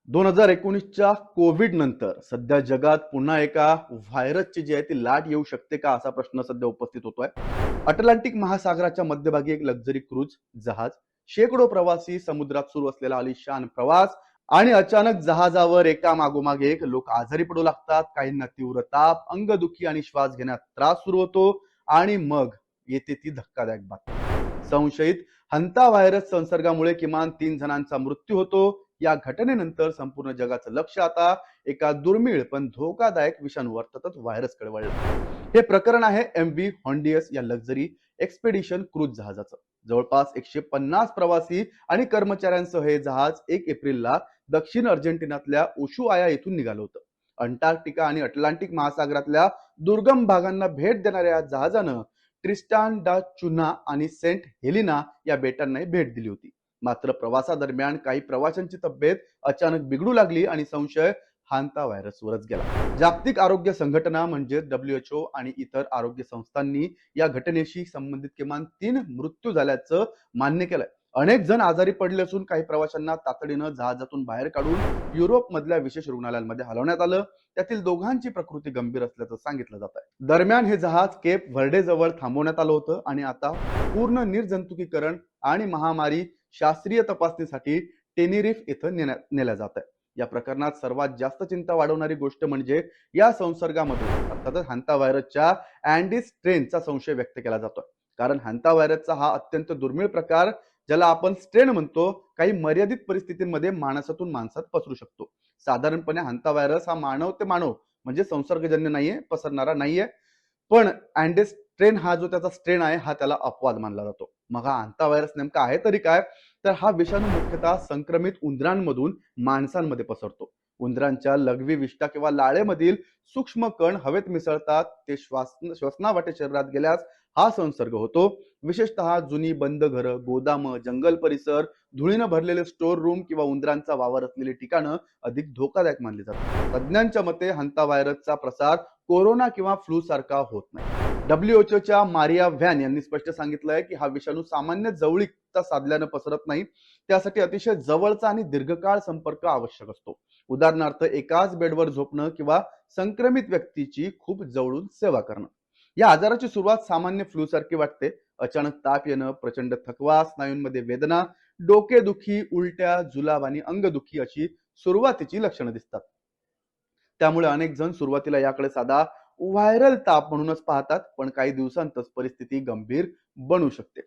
2019च्या Covid नंतर सध्या जगात पुन्हा एका व्हायरसची जी आहे ती लाट येऊ शकते का असा प्रश्न सध्या उपस्थित होतोय. अटलांटिक महासागराच्या मध्यभागी एक लक्झरी क्रूज जहाज, शेकडो प्रवासी, समुद्रात सुरू असलेला आलिशान प्रवास आणि अचानक जहाजावर एका मागोमाग एक लोक आजारी पडू लागतात. काहींना तीव्र ताप, अंगदुखी आणि श्वास घेण्यात त्रास सुरू होतो. आणि मग येते ती धक्कादायक बातमी. संशयित हंता व्हायरस संसर्गामुळे किमान 3 जणांचा मृत्यू होतो. या घटनेनंतर संपूर्ण जगाचं लक्ष आता एका दुर्मिळ पण धोकादायक विषाणूवर तसंच व्हायरसकडे वळलं. हे प्रकरण आहे MV हॉन्डियस या लक्झरी एक्सपेडिशन क्रूज जहाजाचं. जवळपास 150 प्रवासी आणि कर्मचाऱ्यांसह हे जहाज 1 एप्रिलला दक्षिण अर्जेंटिनातल्या उशुआया येथून निघालं होतं. अंटार्क्टिका आणि अटलांटिक महासागरातल्या दुर्गम भागांना भेट देणाऱ्या जहाजानं ट्रिस्टान डा चुना आणि सेंट हेलिना या बेटांनाही भेट दिली होती. मात्र प्रवासादरम्यान काही प्रवाशांची तब्येत अचानक बिघडू लागली आणि संशय हांता व्हायरसवरच गेला. जागतिक आरोग्य संघटना म्हणजे WHO आणि इतर आरोग्य संस्थांनी या घटनेशी संबंधित किमान 3 मृत्यू झाल्याचं मान्य केलंय. अनेक जण आजारी पडले असून काही प्रवाशांना तातडीनं जहाजातून बाहेर काढून युरोप मधल्या विशेष रुग्णालयांमध्ये हलवण्यात आलं. त्यातील दोघांची प्रकृती गंभीर असल्याचं सांगितलं जात आहे. दरम्यान हे जहाज केप व्हर्डे जवळ थांबवण्यात आलं होतं आणि आता पूर्ण निर्जंतुकीकरण आणि महामारी शास्त्रीय तपासणीसाठी टेनिरिफ इथं नेल्या जात आहे. या प्रकरणात सर्वात जास्त चिंता वाढवणारी गोष्ट म्हणजे या संसर्गामध्ये अर्थातच हांता व्हायरसच्या अँडीस स्ट्रेनचा संशय व्यक्त केला जातोय. कारण हांता व्हायरसचा हा अत्यंत दुर्मिळ प्रकार, ज्याला आपण स्ट्रेन म्हणतो, काही मर्यादित परिस्थितींमध्ये माणसातून माणसात पसरू शकतो. साधारणपणे हांता व्हायरस हा मानव ते मानव म्हणजे संसर्गजन्य नाहीये, पसरणारा नाहीये. पण अँडेस स्ट्रेन हा जो त्याचा स्ट्रेन आहे हा त्याला अपवाद मानला जातो. मग हा हांता व्हायरस नेमका आहे तरी काय? तर हा विषाणू मुख्यतः संक्रमित उंदरांमधून माणसांमध्ये पसरतो. उंदरांच्या लघवी, विष्ठा किंवा लाळेमधील सूक्ष्म कण हवेत मिसळतात. ते श्वसनावाटे शरीरात गेल्यास हा संसर्ग होतो. विशेषतः जुनी बंद घरं, गोदामं, जंगल परिसर, धुळीनं भरलेले स्टोर रूम किंवा उंदरांचा वावर असलेली ठिकाणं अधिक धोकादायक मानली जातात. तज्ज्ञांच्या मते हांता व्हायरसचा प्रसार कोरोना किंवा फ्लू सारखा होत नाही. WHO मारिया व्हॅन यांनी स्पष्ट सांगितलंय की हा विषाणू सामान्य जवळीकता साधल्यानं पसरत नाही. त्यासाठी अतिशय जवळचा आणि दीर्घकाळ संपर्क आवश्यक असतो. उदाहरणार्थ एकाच बेडवर झोपणं किंवा संक्रमित व्यक्तीची खूप जवळून सेवा करणं. या आजाराची सुरुवात सामान्य फ्लू सारखी वाटते. अचानक ताप येणं, प्रचंड थकवा, स्नायूंमध्ये वेदना, डोकेदुखी, उलट्या, जुलाब आणि अंगदुखी अशी सुरुवातीची लक्षणं दिसतात. त्यामुळे अनेक जण सुरुवातीला याकडे साधा व्हायरल ताप म्हणूनच पाहतात, पण काही दिवसांतच परिस्थिती गंभीर बनू शकते.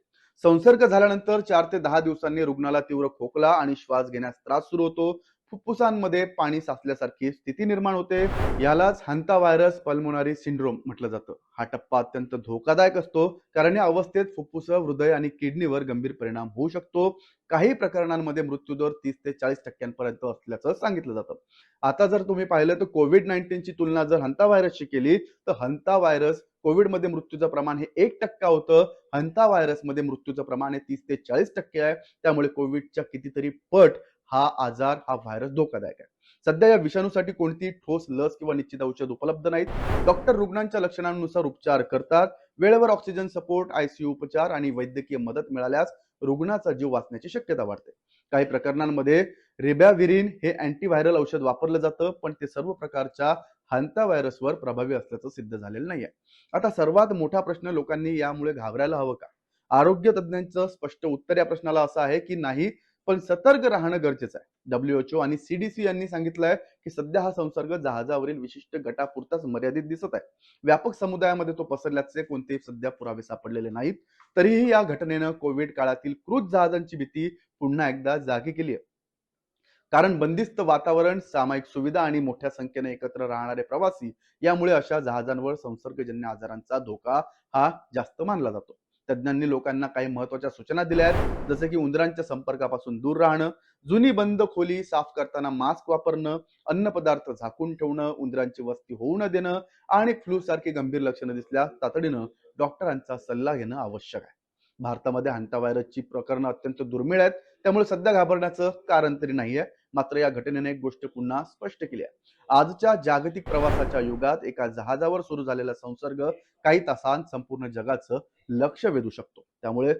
संसर्ग झाल्यानंतर 4 ते 10 दिवसांनी रुग्णाला तीव्र खोकला आणि श्वास घेण्यास त्रास सुरू होतो. फुफ्फुसांमध्ये पाणी साचल्यासारखी स्थिती निर्माण होते. यालाच हांता व्हायरस पल्मोनरी सिंड्रोम म्हटलं जातं. हा टप्पा अत्यंत धोकादायक असतो, कारण या अवस्थेत फुफ्फुस, हृदय आणि किडनीवर गंभीर परिणाम होऊ शकतो. काही प्रकरणांमध्ये मृत्यूदर 30 ते 40% असल्याचं सांगितलं जातं. आता जर तुम्ही पाहिलं तर कोविड-19 ची तुलना जर हंता व्हायरसशी केली तर हंता व्हायरस कोविडमध्ये मृत्यूचं प्रमाण हे 1% होतं. हंता व्हायरसमध्ये मृत्यूचं प्रमाण हे 30 ते 40% आहे. त्यामुळे कोविडच्या कितीतरी पट हा आजार, हा व्हायरस धोकादायक आहे. सध्या या विषाणूसाठी कोणती ठोस लस किंवा निश्चित औषध उपलब्ध नाहीत. डॉक्टर रुग्णांच्या लक्षणांनुसार उपचार करतात. वेळेवर ऑक्सिजन सपोर्ट, ICU उपचार आणि वैद्यकीय मदत मिळाल्यास रुग्णाचा जीव वाचण्याची शक्यता वाढते. काही प्रकरणांमध्ये रिबॅव्हिरिन हे अँटीव्हायरल औषध वापरलं जातं, पण ते सर्व प्रकारच्या हंता व्हायरसवर प्रभावी असल्याचं सिद्ध झालेलं नाहीये. आता सर्वात मोठा प्रश्न, लोकांनी यामुळे घाबरायला हवं का? आरोग्य तज्ज्ञांचं स्पष्ट उत्तर या प्रश्नाला असं आहे की नाही, पण सतर्क राहणं गरजेचं आहे. WHO आणि CDC यांनी सांगितलंय की सध्या हा संसर्ग जहाजावरील विशिष्ट गटापुरताच मर्यादित दिसत आहे. व्यापक समुदायामध्ये तो पसरल्याचे कोणतेही सध्या पुरावे सापडलेले नाहीत. तरीही या घटनेनं कोविड काळातील क्रूझ जहाजांची भीती पुन्हा एकदा जागी केली आहे. कारण बंदिस्त वातावरण, सामायिक सुविधा आणि मोठ्या संख्येने एकत्र राहणारे प्रवासी यामुळे अशा जहाजांवर संसर्गजन्य आजारांचा धोका हा जास्त मानला जातो. तज्ज्ञांनी लोकांना काही महत्त्वाच्या सूचना दिल्या आहेत, जसे की उंदरांच्या संपर्कापासून दूर राहणं, जुनी बंद खोली साफ करताना मास्क वापरणं, अन्न पदार्थ झाकून ठेवणं, उंदरांची वस्ती होऊ न देणं आणि फ्लू सारखी गंभीर लक्षणं दिसल्यास तातडीनं डॉक्टरांचा सल्ला घेणं आवश्यक आहे. भारतामध्ये हंता व्हायरसची प्रकरणं अत्यंत दुर्मिळ आहेत, त्यामुळे सध्या घाबरण्याचं कारण तरी नाहीये. मात्र या घटनेने एक गोष्ट पुन्हा स्पष्ट केली आहे. आजच्या जागतिक प्रवासाच्या युगात एका जहाजावर सुरू झालेला संसर्ग काही तासांत संपूर्ण जगाचं लक्ष वेधू शकतो. त्यामुळे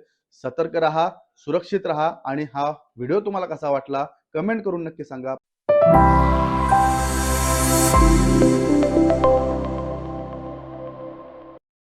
सतर्क राहा, सुरक्षित राहा आणि हा व्हिडिओ तुम्हाला कसा वाटला कमेंट करून नक्की सांगा. धन्यवाद.